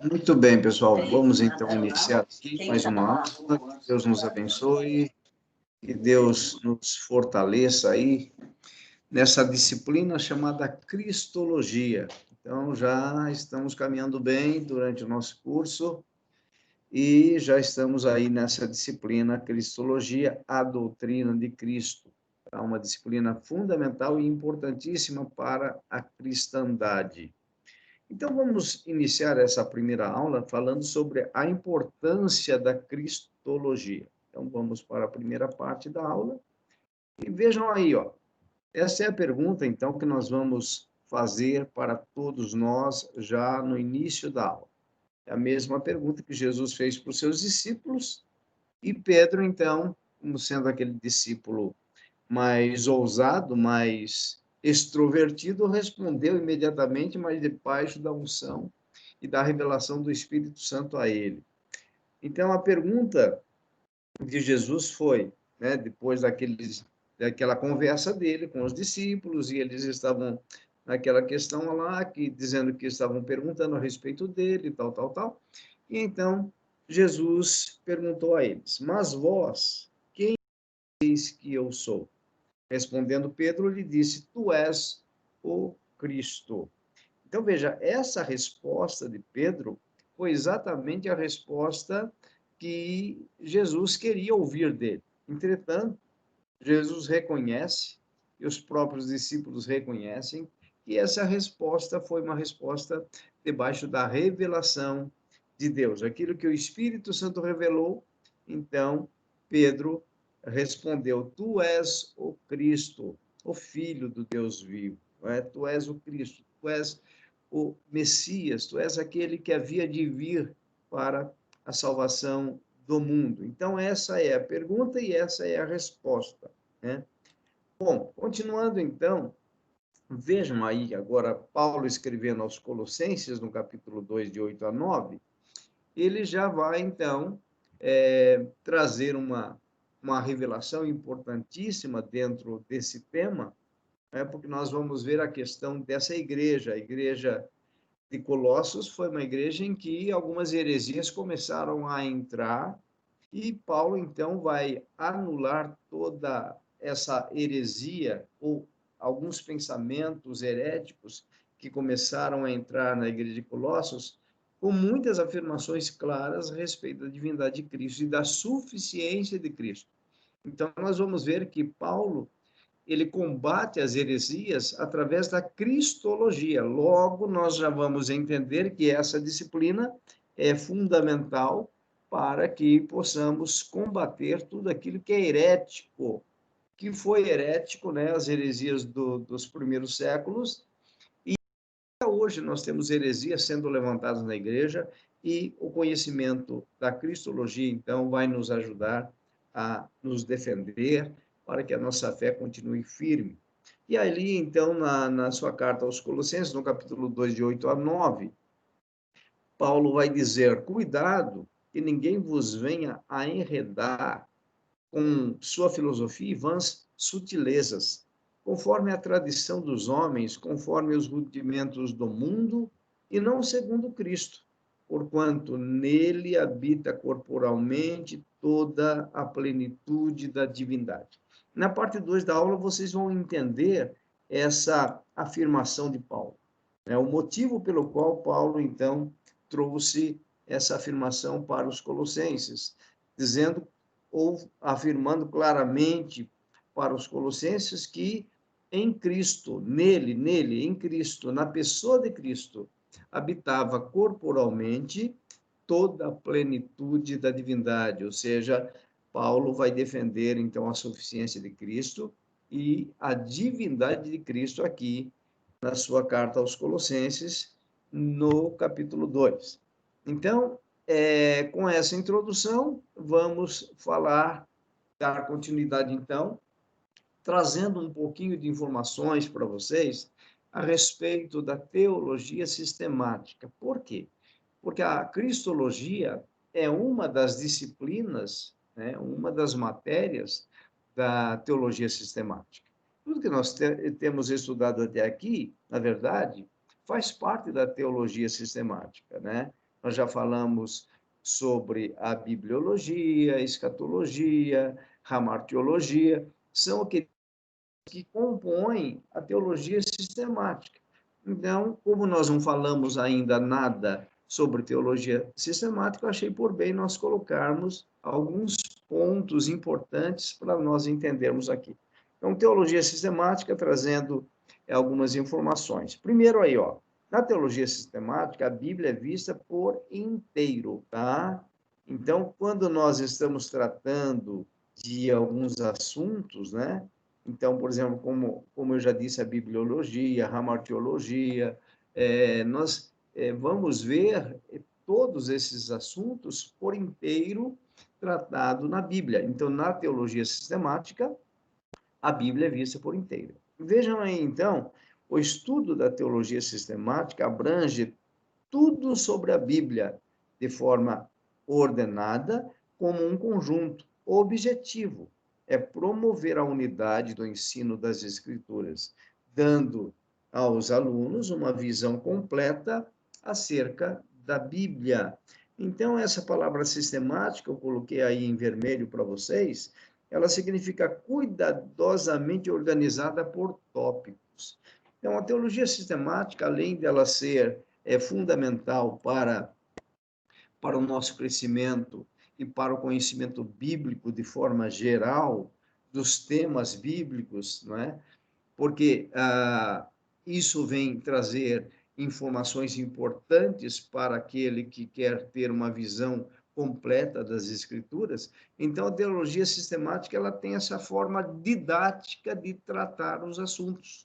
Muito bem, pessoal. Vamos então iniciar aqui mais uma aula. Que Deus nos abençoe, que Deus nos fortaleça aí nessa disciplina chamada Cristologia. Então, já estamos caminhando bem durante o nosso curso e já estamos aí nessa disciplina Cristologia, a doutrina de Cristo. É uma disciplina fundamental e importantíssima para a cristandade. Então, vamos iniciar essa primeira aula falando sobre a importância da cristologia. Então, vamos para a primeira parte da aula. E vejam aí, ó. Essa é a pergunta, então, que nós vamos fazer para todos nós já no início da aula. É a mesma pergunta que Jesus fez para os seus discípulos, e Pedro, então, como sendo aquele discípulo mais ousado, mais extrovertido, respondeu imediatamente, mas debaixo da unção e da revelação do Espírito Santo a ele. Então, a pergunta de Jesus foi, né, depois daquela conversa dele com os discípulos, e eles estavam naquela questão lá, dizendo que estavam perguntando a respeito dele, tal. E então, Jesus perguntou a eles, mas vós, quem dizeis que eu sou? Respondendo Pedro, lhe disse, tu és o Cristo. Então, veja, essa resposta de Pedro foi exatamente a resposta que Jesus queria ouvir dele. Entretanto, Jesus reconhece, e os próprios discípulos reconhecem, que essa resposta foi uma resposta debaixo da revelação de Deus. Aquilo que o Espírito Santo revelou, então, Pedro respondeu, tu és o Cristo, o Filho do Deus vivo. Não é? Tu és o Cristo, tu és o Messias, tu és aquele que havia de vir para a salvação do mundo. Então, essa é a pergunta e essa é a resposta, né? Bom, continuando então, vejam aí agora Paulo escrevendo aos Colossenses, no capítulo 2, de 8 a 9, ele já vai então trazer uma revelação importantíssima dentro desse tema, porque nós vamos ver a questão dessa igreja, a igreja de Colossos foi uma igreja em que algumas heresias começaram a entrar, e Paulo, então, vai anular toda essa heresia, ou alguns pensamentos heréticos que começaram a entrar na igreja de Colossos, com muitas afirmações claras a respeito da divindade de Cristo e da suficiência de Cristo. Então, nós vamos ver que Paulo ele combate as heresias através da cristologia. Logo, nós já vamos entender que essa disciplina é fundamental para que possamos combater tudo aquilo que é herético, que foi herético, né, as heresias dos primeiros séculos, e hoje nós temos heresias sendo levantadas na igreja, e o conhecimento da cristologia, então, vai nos ajudar a nos defender, para que a nossa fé continue firme. E ali, então, na sua carta aos Colossenses, no capítulo 2, de 8 a 9, Paulo vai dizer, cuidado que ninguém vos venha a enredar com sua filosofia e vãs sutilezas, conforme a tradição dos homens, conforme os rudimentos do mundo, e não segundo Cristo, porquanto nele habita corporalmente toda a plenitude da divindade. Na parte 2 da aula, vocês vão entender essa afirmação de Paulo, né? O motivo pelo qual Paulo, então, trouxe essa afirmação para os colossenses, dizendo ou afirmando claramente para os colossenses que em Cristo, em Cristo, na pessoa de Cristo, habitava corporalmente toda a plenitude da divindade, ou seja, Paulo vai defender, então, a suficiência de Cristo e a divindade de Cristo aqui na sua carta aos Colossenses, no capítulo 2. Então, com essa introdução, vamos dar continuidade, então, trazendo um pouquinho de informações para vocês a respeito da teologia sistemática. Por quê? Porque a cristologia é uma das disciplinas, né, uma das matérias da teologia sistemática. Tudo que nós temos estudado até aqui, na verdade, faz parte da teologia sistemática, né? nós já falamos sobre a bibliologia, a escatologia, hamartiologia, são aqueles que compõem a teologia sistemática. Então, como nós não falamos ainda nada sobre teologia sistemática, eu achei por bem nós colocarmos alguns pontos importantes para nós entendermos aqui. Então, teologia sistemática trazendo algumas informações. Primeiro aí, ó, na teologia sistemática, a Bíblia é vista por inteiro, tá? Então, quando nós estamos tratando de alguns assuntos, né? Então, por exemplo, como eu já disse, a bibliologia, a hamartiologia, nós vamos ver todos esses assuntos por inteiro tratado na Bíblia. Então, na teologia sistemática, a Bíblia é vista por inteiro. Vejam aí, então, o estudo da teologia sistemática abrange tudo sobre a Bíblia de forma ordenada, como um conjunto. O objetivo é promover a unidade do ensino das Escrituras, dando aos alunos uma visão completa acerca da Bíblia. Então, essa palavra sistemática, eu coloquei aí em vermelho para vocês, ela significa cuidadosamente organizada por tópicos. Então, a teologia sistemática, além dela ser fundamental para o nosso crescimento e para o conhecimento bíblico de forma geral, dos temas bíblicos, não é? Porque isso vem trazer informações importantes para aquele que quer ter uma visão completa das Escrituras. Então, a teologia sistemática ela tem essa forma didática de tratar os assuntos.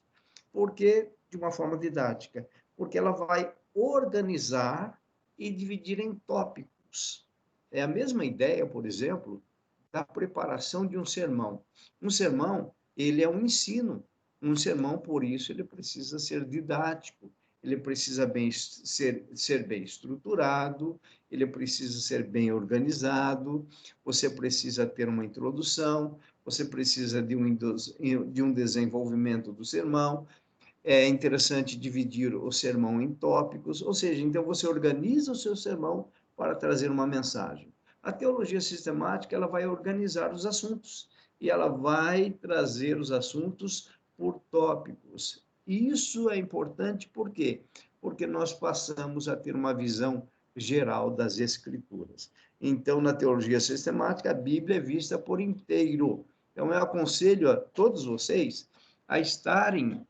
Por que de uma forma didática? Porque ela vai organizar e dividir em tópicos. É a mesma ideia, por exemplo, da preparação de um sermão. Um sermão, ele é um ensino. Um sermão, por isso, ele precisa ser didático, ele precisa ser bem estruturado, ele precisa ser bem organizado, você precisa ter uma introdução, você precisa de um desenvolvimento do sermão. É interessante dividir o sermão em tópicos, ou seja, então você organiza o seu sermão para trazer uma mensagem. A teologia sistemática, ela vai organizar os assuntos e ela vai trazer os assuntos por tópicos. Isso é importante por quê? Porque nós passamos a ter uma visão geral das Escrituras. Então, na teologia sistemática, a Bíblia é vista por inteiro. Então, eu aconselho a todos vocês a estarem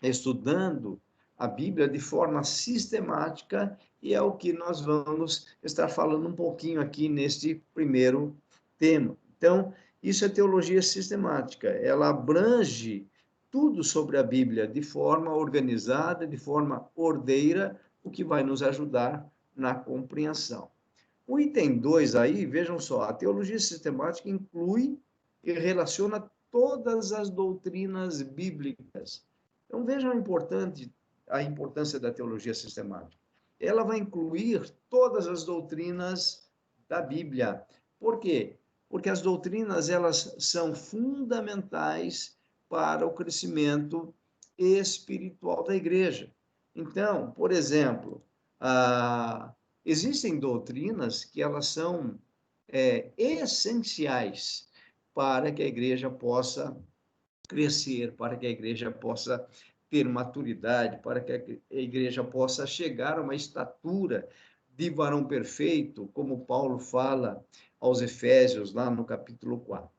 estudando a Bíblia de forma sistemática, e é o que nós vamos estar falando um pouquinho aqui neste primeiro tema. Então, isso é teologia sistemática, ela abrange tudo sobre a Bíblia de forma organizada, de forma ordeira, o que vai nos ajudar na compreensão. O item 2 aí, vejam só, a teologia sistemática inclui e relaciona todas as doutrinas bíblicas. Então, vejam a importância da teologia sistemática. Ela vai incluir todas as doutrinas da Bíblia. Por quê? Porque as doutrinas, elas são fundamentais para o crescimento espiritual da igreja. Então, por exemplo, existem doutrinas que elas são essenciais para que a igreja possa crescer, para que a igreja possa ter maturidade, para que a igreja possa chegar a uma estatura de varão perfeito, como Paulo fala aos Efésios, lá no capítulo 4.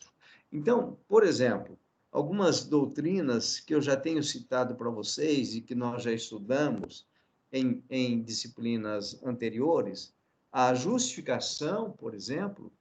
Então, por exemplo, algumas doutrinas que eu já tenho citado para vocês e que nós já estudamos em disciplinas anteriores, a justificação, por exemplo,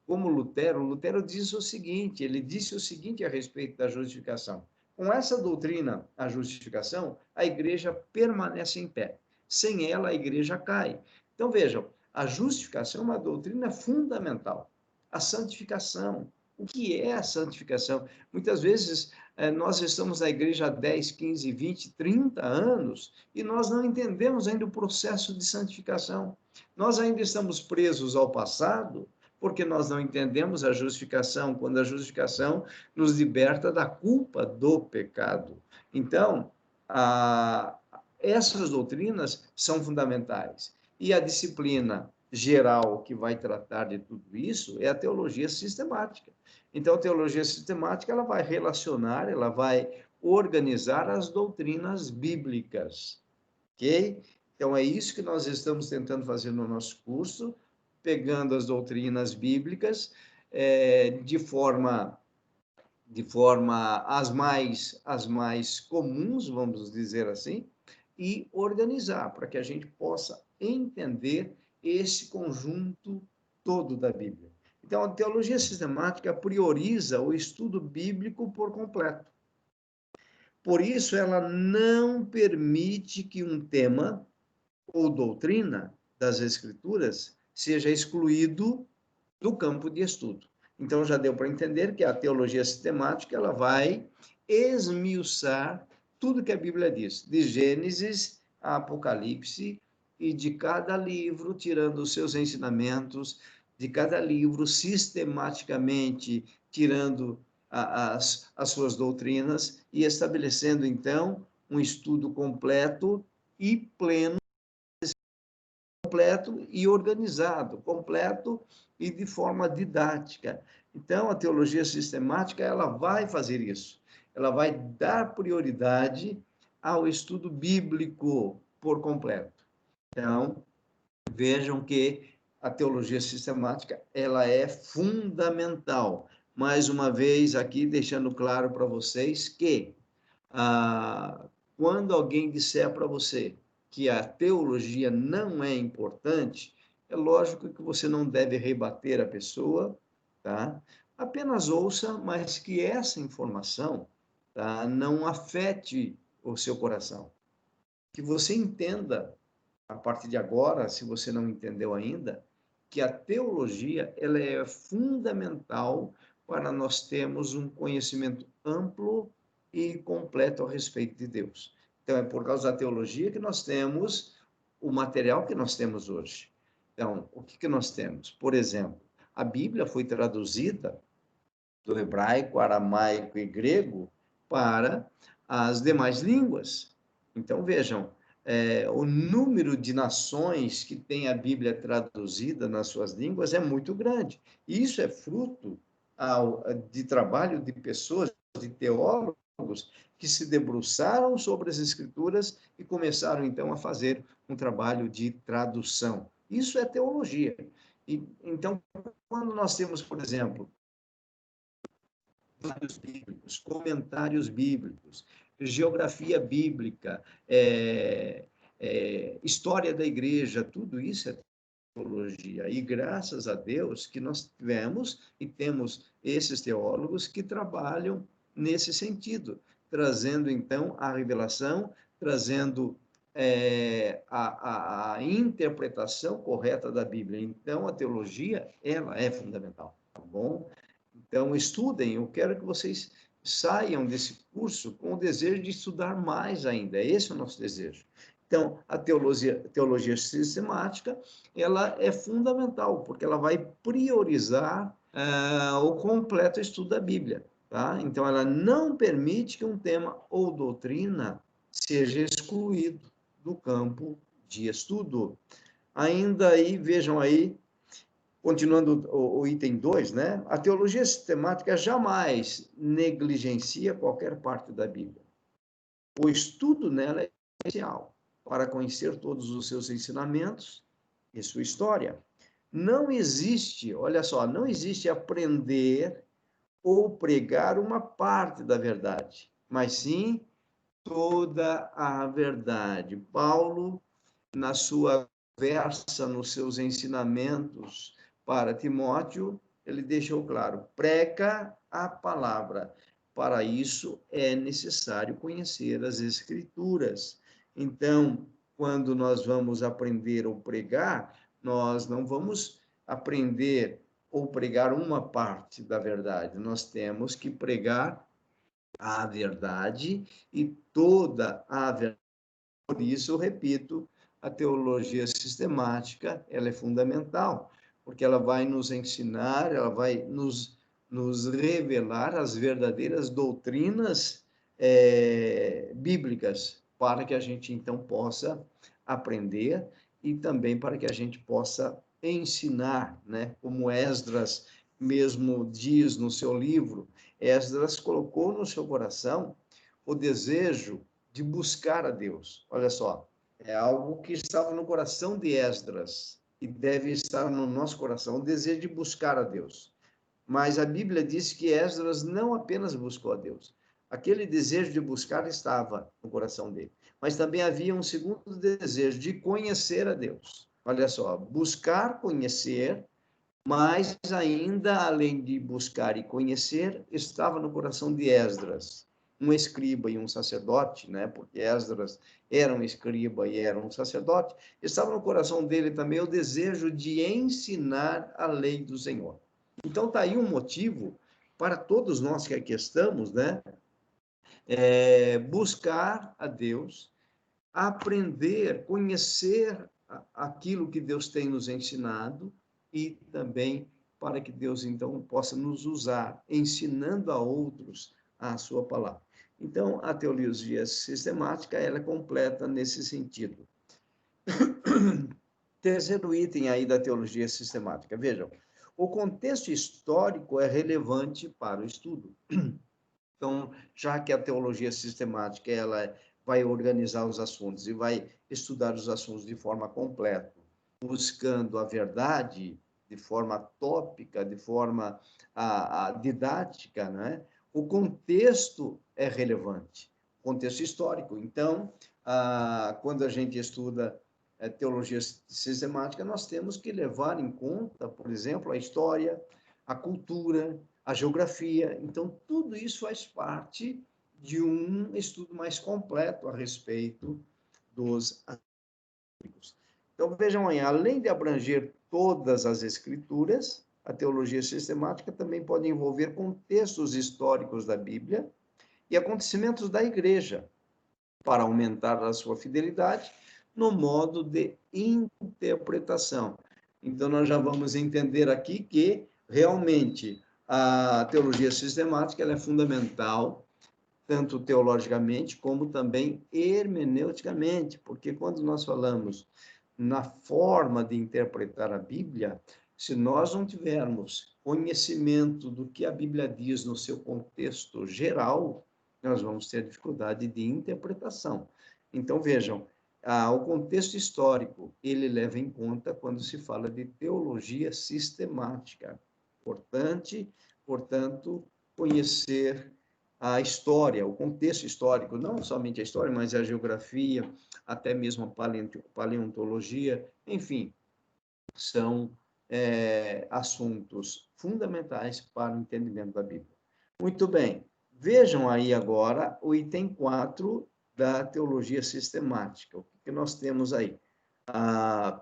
como Lutero diz o seguinte, ele disse o seguinte a respeito da justificação. Com essa doutrina, a justificação, a igreja permanece em pé. Sem ela, a igreja cai. Então, vejam, a justificação é uma doutrina fundamental. A santificação. O que é a santificação? Muitas vezes, nós estamos na igreja há 10, 15, 20, 30 anos e nós não entendemos ainda o processo de santificação. Nós ainda estamos presos ao passado, porque nós não entendemos a justificação, quando a justificação nos liberta da culpa do pecado. Então, essas doutrinas são fundamentais. E a disciplina geral que vai tratar de tudo isso é a teologia sistemática. Então, a teologia sistemática ela vai relacionar, ela vai organizar as doutrinas bíblicas, ok? Então, é isso que nós estamos tentando fazer no nosso curso, pegando as doutrinas bíblicas de forma as mais comuns, vamos dizer assim, e organizar para que a gente possa entender esse conjunto todo da Bíblia. Então, a teologia sistemática prioriza o estudo bíblico por completo. Por isso, ela não permite que um tema ou doutrina das Escrituras seja excluído do campo de estudo. Então, já deu para entender que a teologia sistemática ela vai esmiuçar tudo que a Bíblia diz, de Gênesis a Apocalipse, e de cada livro, tirando os seus ensinamentos, de cada livro, sistematicamente tirando as suas doutrinas e estabelecendo, então, um estudo completo e pleno, completo e organizado, completo e de forma didática. Então, a teologia sistemática, ela vai fazer isso. Ela vai dar prioridade ao estudo bíblico por completo. Então, vejam que a teologia sistemática, ela é fundamental. Mais uma vez aqui, deixando claro para vocês que quando alguém disser para você que a teologia não é importante, é lógico que você não deve rebater a pessoa, tá? Apenas ouça, mas que essa informação, tá, não afete o seu coração. Que você entenda, a partir de agora, se você não entendeu ainda, que a teologia ela é fundamental para nós termos um conhecimento amplo e completo a respeito de Deus. Então, é por causa da teologia que nós temos o material que nós temos hoje. Então, o que nós temos? Por exemplo, a Bíblia foi traduzida do hebraico, aramaico e grego para as demais línguas. Então, vejam, o número de nações que tem a Bíblia traduzida nas suas línguas é muito grande. E isso é fruto de trabalho de pessoas, de teólogos, que se debruçaram sobre as Escrituras e começaram, então, a fazer um trabalho de tradução. Isso é teologia. Então, quando nós temos, por exemplo, bíblicos, comentários bíblicos, geografia bíblica, história da igreja, tudo isso é teologia. E graças a Deus que nós tivemos e temos esses teólogos que trabalham nesse sentido, trazendo então a revelação, trazendo a interpretação correta da Bíblia. Então, a teologia, ela é fundamental, tá bom? Então, estudem, eu quero que vocês saiam desse curso com o desejo de estudar mais ainda, esse é o nosso desejo. Então, a teologia sistemática, ela é fundamental, porque ela vai priorizar o completo estudo da Bíblia, tá? Então, ela não permite que um tema ou doutrina seja excluído do campo de estudo. Ainda aí, vejam aí, continuando o item 2, né? A teologia sistemática jamais negligencia qualquer parte da Bíblia. O estudo nela é essencial para conhecer todos os seus ensinamentos e sua história. Não existe, olha só, não existe aprender ou pregar uma parte da verdade, mas sim toda a verdade. Paulo, na sua conversa, nos seus ensinamentos para Timóteo, ele deixou claro: prega a palavra. Para isso é necessário conhecer as Escrituras. Então, quando nós vamos aprender ou pregar, nós não vamos aprender ou pregar uma parte da verdade, nós temos que pregar a verdade e toda a verdade. Por isso, eu repito, a teologia sistemática, ela é fundamental, porque ela vai nos ensinar, ela vai nos revelar as verdadeiras doutrinas bíblicas, para que a gente, então, possa aprender e também para que a gente possa ensinar, né? Como Esdras mesmo diz no seu livro, Esdras colocou no seu coração o desejo de buscar a Deus. Olha só, é algo que estava no coração de Esdras e deve estar no nosso coração, o desejo de buscar a Deus. Mas a Bíblia diz que Esdras não apenas buscou a Deus. Aquele desejo de buscar estava no coração dele. Mas também havia um segundo desejo de conhecer a Deus. Olha só, buscar, conhecer, mas ainda, além de buscar e conhecer, estava no coração de Esdras, um escriba e um sacerdote, né? Porque Esdras era um escriba e era um sacerdote, estava no coração dele também o desejo de ensinar a lei do Senhor. Então, está aí um motivo para todos nós que aqui estamos, né? Buscar a Deus, aprender, conhecer aquilo que Deus tem nos ensinado e também para que Deus, então, possa nos usar, ensinando a outros a sua palavra. Então, a teologia sistemática, ela é completa nesse sentido. Terceiro item aí da teologia sistemática. Vejam, o contexto histórico é relevante para o estudo. Então, já que a teologia sistemática ela vai organizar os assuntos e vai estudar os assuntos de forma completa, buscando a verdade de forma tópica, de forma didática, né? O contexto é relevante, o contexto histórico. Então, quando a gente estuda teologia sistemática, nós temos que levar em conta, por exemplo, a história, a cultura, a geografia. Então, tudo isso faz parte de um estudo mais completo a respeito dos assuntos. Então, vejam aí, além de abranger todas as escrituras, a teologia sistemática também pode envolver contextos históricos da Bíblia e acontecimentos da igreja, para aumentar a sua fidelidade no modo de interpretação. Então, nós já vamos entender aqui que, realmente, a teologia sistemática ela é fundamental, tanto teologicamente como também hermeneuticamente, porque quando nós falamos na forma de interpretar a Bíblia, se nós não tivermos conhecimento do que a Bíblia diz no seu contexto geral, nós vamos ter dificuldade de interpretação. Então, vejam, o contexto histórico, ele leva em conta quando se fala de teologia sistemática. Importante, portanto, conhecer a história, o contexto histórico, não somente a história, mas a geografia, até mesmo a paleontologia, enfim, são assuntos fundamentais para o entendimento da Bíblia. Muito bem, vejam aí agora o item 4 da teologia sistemática. O que nós temos aí?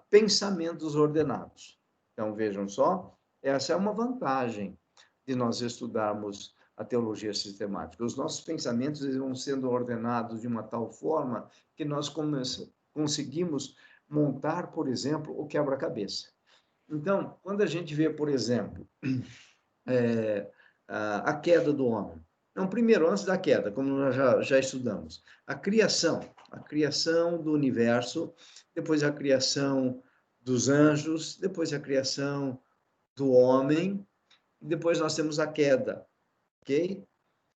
Pensamentos ordenados. Então, vejam só, essa é uma vantagem de nós estudarmos a teologia sistemática. Os nossos pensamentos eles vão sendo ordenados de uma tal forma que nós conseguimos montar, por exemplo, o quebra-cabeça. Então, quando a gente vê, por exemplo, a queda do homem. Então, primeiro, antes da queda, como nós já estudamos, a criação do universo, depois a criação dos anjos, depois a criação do homem, e depois nós temos a queda, ok?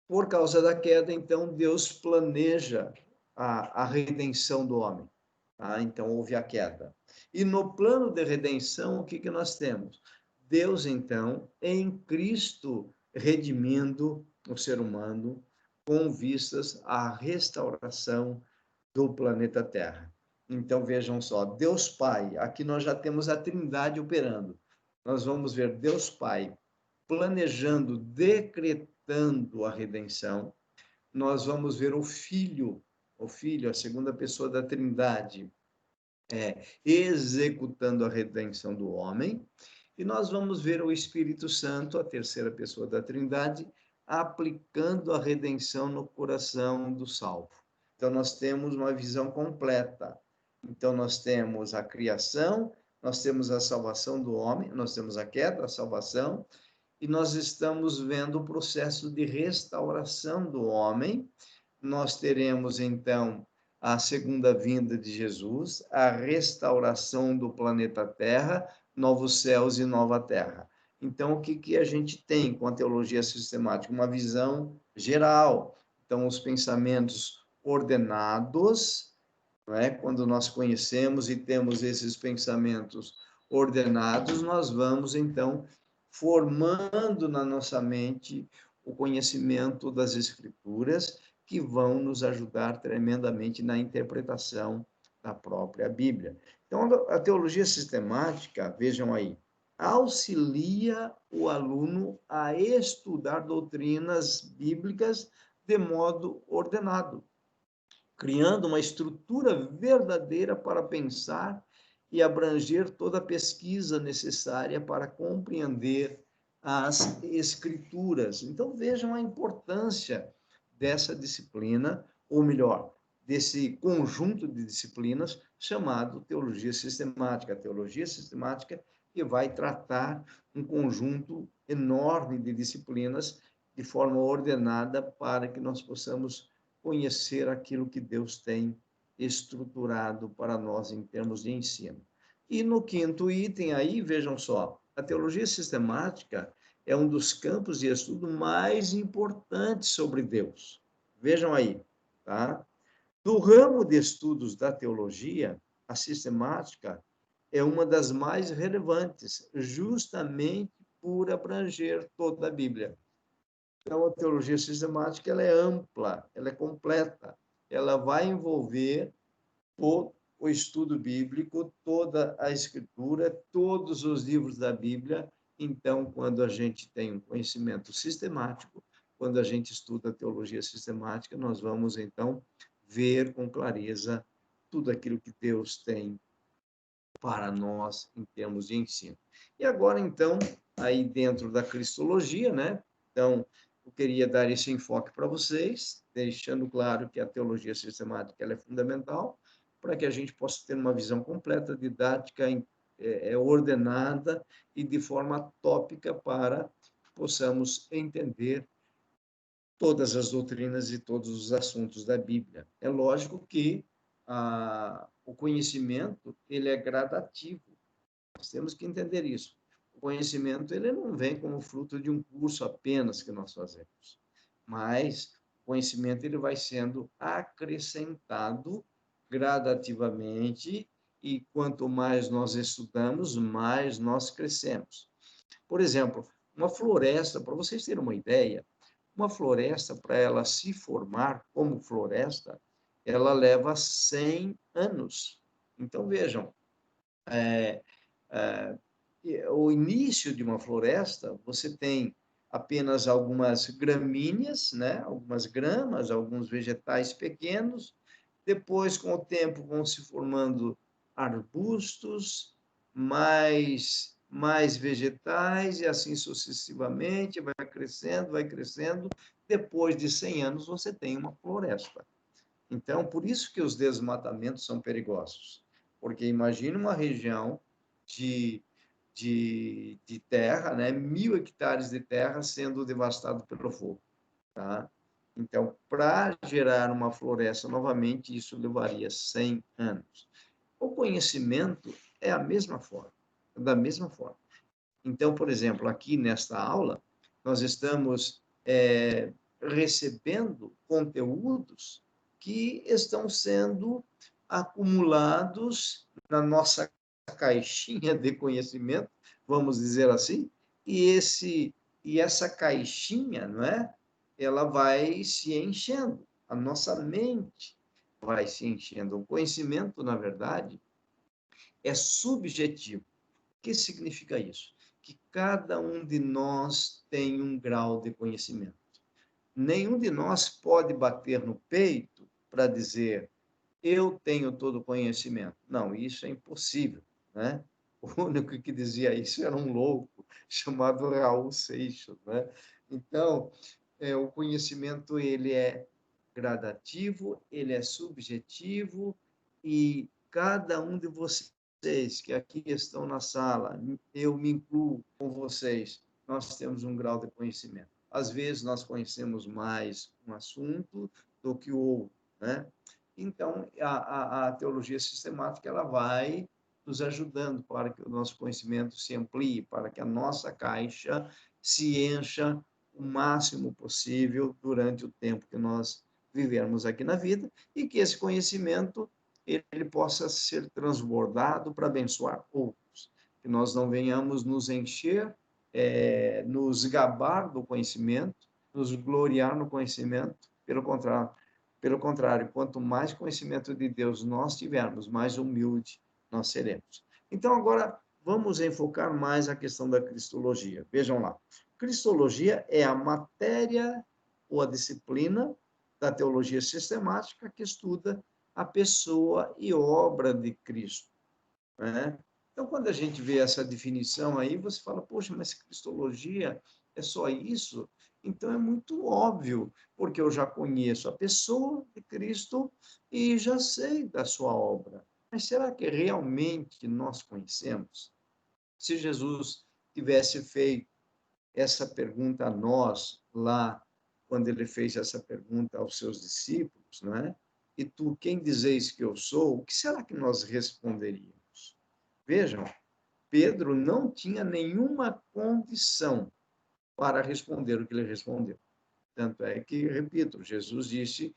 Por causa da queda, então, Deus planeja a redenção do homem. Tá? Então, houve a queda. E no plano de redenção, o que nós temos? Deus, então, em Cristo, redimindo o ser humano com vistas à restauração do planeta Terra. Então, vejam só, Deus Pai, aqui nós já temos a Trindade operando. Nós vamos ver Deus Pai planejando, decretando a redenção. Nós vamos ver o Filho, a segunda pessoa da Trindade, executando a redenção do homem. E nós vamos ver o Espírito Santo, a terceira pessoa da Trindade, aplicando a redenção no coração do salvo. Então, nós temos uma visão completa. Então, nós temos a criação, nós temos a salvação do homem, nós temos a queda, a salvação, e nós estamos vendo o processo de restauração do homem. Nós teremos, então, a segunda vinda de Jesus, a restauração do planeta Terra, novos céus e nova terra. Então, o que a gente tem com a teologia sistemática? Uma visão geral. Então, os pensamentos ordenados, não é? Quando nós conhecemos e temos esses pensamentos ordenados, nós vamos, então, formando na nossa mente o conhecimento das Escrituras, que vão nos ajudar tremendamente na interpretação da própria Bíblia. Então, a teologia sistemática, vejam aí, auxilia o aluno a estudar doutrinas bíblicas de modo ordenado, criando uma estrutura verdadeira para pensar e abranger toda a pesquisa necessária para compreender as Escrituras. Então, vejam a importância dessa disciplina, ou melhor, desse conjunto de disciplinas chamado teologia sistemática. A teologia sistemática que vai tratar um conjunto enorme de disciplinas de forma ordenada para que nós possamos conhecer aquilo que Deus tem estruturado para nós em termos de ensino. E no quinto item aí, vejam só, a teologia sistemática é um dos campos de estudo mais importantes sobre Deus. Vejam aí, tá? No ramo de estudos da teologia, a sistemática é uma das mais relevantes, justamente por abranger toda a Bíblia. Então, a teologia sistemática ela é ampla, ela é completa, ela vai envolver todo o estudo bíblico, toda a escritura, todos os livros da Bíblia. Então, quando a gente tem um conhecimento sistemático, quando a gente estuda a teologia sistemática, nós vamos, então, ver com clareza tudo aquilo que Deus tem para nós em termos de ensino. E agora, então, aí dentro da cristologia, né? Então, eu queria dar esse enfoque para vocês, deixando claro que a teologia sistemática ela é fundamental para que a gente possa ter uma visão completa, didática, ordenada e de forma tópica para que possamos entender todas as doutrinas e todos os assuntos da Bíblia. É lógico que o conhecimento ele é gradativo. Nós temos que entender isso. O conhecimento ele não vem como fruto de um curso apenas que nós fazemos, mas o conhecimento ele vai sendo acrescentado gradativamente e quanto mais nós estudamos, mais nós crescemos. Por exemplo, uma floresta, para vocês terem uma ideia, uma floresta, para ela se formar como floresta, ela leva 100 anos. Então, vejam, é, o início de uma floresta, você tem apenas algumas gramíneas, né? Algumas gramas, alguns vegetais pequenos. Depois, com o tempo, vão se formando arbustos, mais vegetais, e assim sucessivamente, vai crescendo, vai crescendo. Depois de 100 anos, você tem uma floresta. Então, por isso que os desmatamentos são perigosos. Porque imagine uma região de, de terra, né? 1.000 hectares de terra sendo devastado pelo fogo, tá? Então, para gerar uma floresta novamente, isso levaria 100 anos. O conhecimento é a mesma forma, da mesma forma. Então, por exemplo, aqui nesta aula, nós estamos recebendo conteúdos que estão sendo acumulados na nossa caixinha de conhecimento, vamos dizer assim, e essa caixinha, não é? Ela vai se enchendo, a nossa mente vai se enchendo. O conhecimento, na verdade, é subjetivo. O que significa isso? Que cada um de nós tem um grau de conhecimento. Nenhum de nós pode bater no peito para dizer eu tenho todo o conhecimento. Não, isso é impossível, né? O único que dizia isso era um louco chamado Raul Seixas, né? Então, o conhecimento ele é gradativo, ele é subjetivo e cada um de vocês que aqui estão na sala, eu me incluo com vocês, nós temos um grau de conhecimento. Às vezes nós conhecemos mais um assunto do que o outro, né? Então, a teologia sistemática ela vai nos ajudando para que o nosso conhecimento se amplie, para que a nossa caixa se encha o máximo possível durante o tempo que nós vivermos aqui na vida e que esse conhecimento ele possa ser transbordado para abençoar outros, que nós não venhamos nos encher, nos gabar do conhecimento, nos gloriar no conhecimento, pelo contrário, quanto mais conhecimento de Deus nós tivermos, mais humilde nós seremos. Então, agora, vamos enfocar mais a questão da cristologia. Vejam lá. Cristologia é a matéria ou a disciplina da teologia sistemática que estuda a pessoa e obra de Cristo, né? Então, quando a gente vê essa definição aí, você fala, poxa, mas cristologia é só isso? Então, é muito óbvio, porque eu já conheço a pessoa de Cristo e já sei da sua obra. Mas será que realmente nós conhecemos? Se Jesus tivesse feito essa pergunta a nós, lá, quando ele fez essa pergunta aos seus discípulos, não é? E tu, quem dizeis que eu sou? O que será que nós responderíamos? Vejam, Pedro não tinha nenhuma condição para responder o que ele respondeu. Tanto é que, repito, Jesus disse: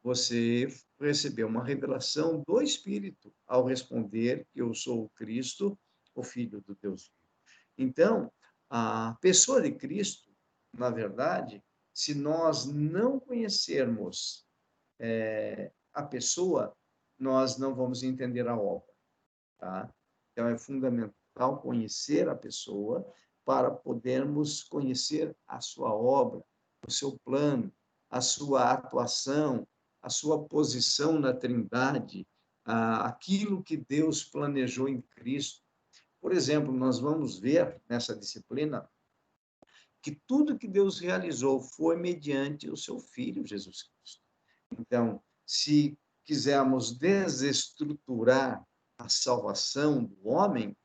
você recebeu uma revelação do Espírito ao responder que eu sou o Cristo, o Filho do Deus vivo. Então, a pessoa de Cristo, na verdade, se nós não conhecermos a pessoa, nós não vamos entender a obra, tá? Então, é fundamental conhecer a pessoa para podermos conhecer a sua obra, o seu plano, a sua atuação, a sua posição na Trindade, aquilo que Deus planejou em Cristo. Por exemplo, nós vamos ver nessa disciplina que tudo que Deus realizou foi mediante o seu Filho, Jesus Cristo. Então, se quisermos desestruturar a salvação do homem,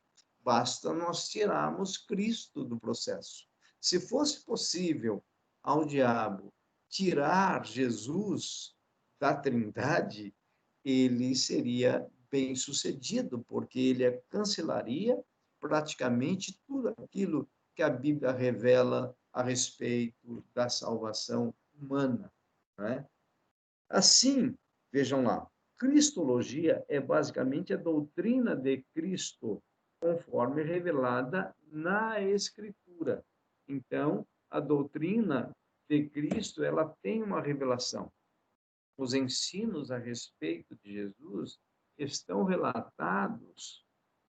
basta nós tirarmos Cristo do processo. Se fosse possível ao diabo tirar Jesus da Trindade, ele seria bem sucedido, porque ele cancelaria praticamente tudo aquilo que a Bíblia revela a respeito da salvação humana, né? Assim, vejam lá, cristologia é basicamente a doutrina de Cristo, conforme revelada na Escritura. Então, a doutrina de Cristo, ela tem uma revelação. Os ensinos a respeito de Jesus estão relatados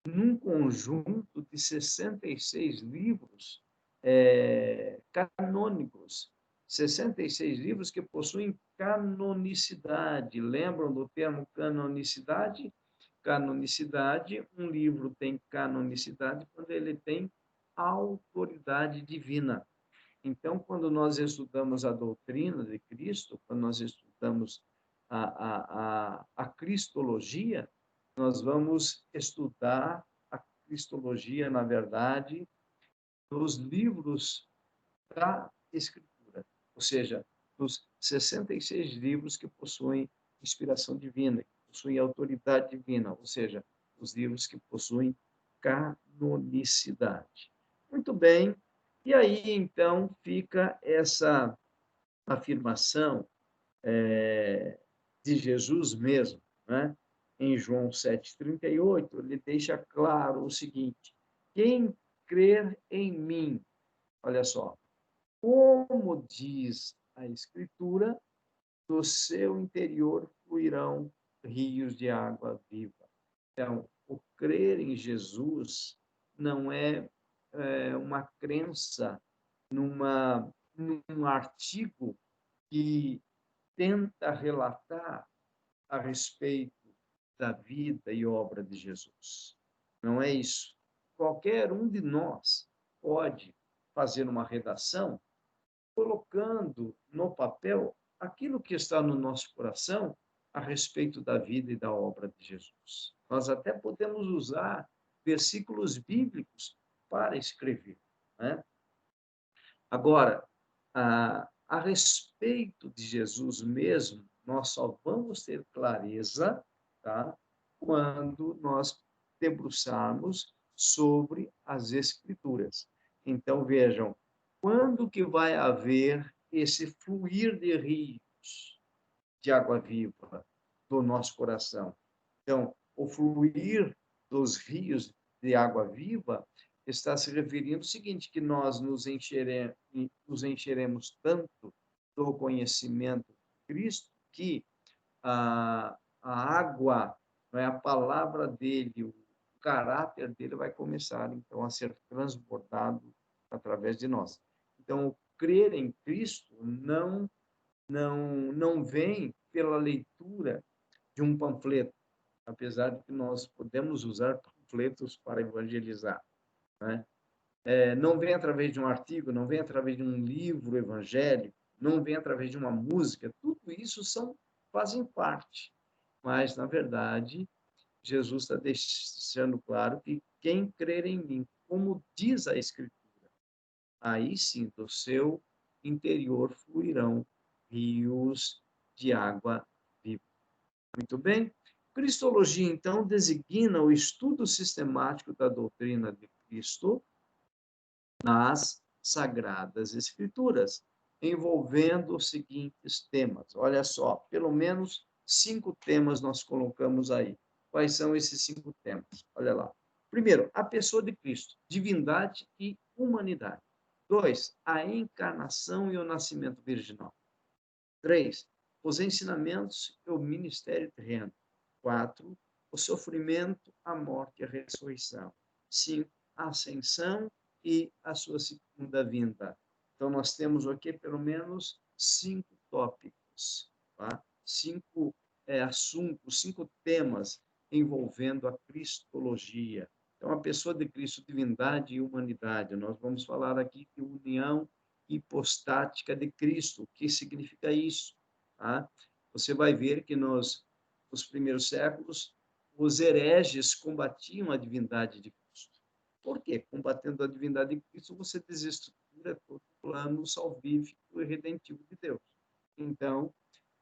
num conjunto de 66 livros canônicos, 66 livros que possuem canonicidade. Lembram do termo canonicidade? Canonicidade, um livro tem canonicidade quando ele tem autoridade divina. Então, quando nós estudamos a doutrina de Cristo, quando nós estudamos a cristologia, nós vamos estudar a cristologia, na verdade, nos livros da Escritura, ou seja, nos 66 livros que possuem inspiração divina, que possuem autoridade divina, ou seja, os livros que possuem canonicidade. Muito bem, e aí então fica essa afirmação de Jesus mesmo, né? Em João 7,38, ele deixa claro o seguinte: quem crer em mim, olha só, como diz a Escritura, do seu interior fluirão rios de água viva. Então, o crer em Jesus não é uma crença num artigo que tenta relatar a respeito da vida e obra de Jesus. Não é isso. Qualquer um de nós pode fazer uma redação colocando no papel aquilo que está no nosso coração a respeito da vida e da obra de Jesus. Nós até podemos usar versículos bíblicos para escrever, né? Agora, a respeito de Jesus mesmo, nós só vamos ter clareza, tá? Quando nós debruçarmos sobre as Escrituras. Então, vejam, quando que vai haver esse fluir de rios de água viva do nosso coração? Então, o fluir dos rios de água viva está se referindo ao seguinte, que nós nos encheremos tanto do conhecimento de Cristo que a água, não é, a palavra dele, o caráter dele vai começar, então, a ser transbordado através de nós. Então, crer em Cristo não vem pela leitura de um panfleto, apesar de que nós podemos usar panfletos para evangelizar, né? Não vem através de um artigo, não vem através de um livro evangélico, não vem através de uma música, tudo isso fazem parte. Mas, na verdade, Jesus está deixando claro que quem crer em mim, como diz a Escritura, aí sim, do seu interior fluirão rios de água viva. Muito bem? Cristologia, então, designa o estudo sistemático da doutrina de Cristo nas Sagradas Escrituras, envolvendo os seguintes temas. Olha só, pelo menos 5 temas nós colocamos aí. Quais são esses 5 temas? Olha lá. Primeiro, a pessoa de Cristo, divindade e humanidade. 2, a encarnação e o nascimento virginal. 3, os ensinamentos e o ministério terreno. 4, o sofrimento, a morte e a ressurreição. 5, a ascensão e a sua segunda vinda. Então, nós temos aqui pelo menos 5 tópicos, tá? 5 assuntos, 5 temas envolvendo a cristologia. Então, a pessoa de Cristo, divindade e humanidade. Nós vamos falar aqui de união hipostática de Cristo. O que significa isso? Tá? Você vai ver que nos primeiros séculos, os hereges combatiam a divindade de Cristo. Por quê? Combatendo a divindade de Cristo, você desestrutura todo o plano salvífico e redentivo de Deus. Então,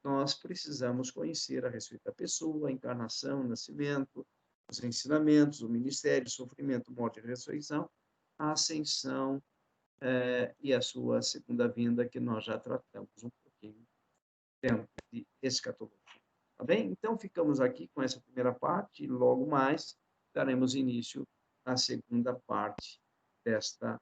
nós precisamos conhecer a respeito da pessoa, a encarnação, o nascimento, os ensinamentos, o ministério, o sofrimento, morte e ressurreição, a ascensão e a sua segunda vinda, que nós já tratamos um pouquinho dentro de escatologia. Tá bem? Então, ficamos aqui com essa primeira parte e logo mais daremos início à segunda parte desta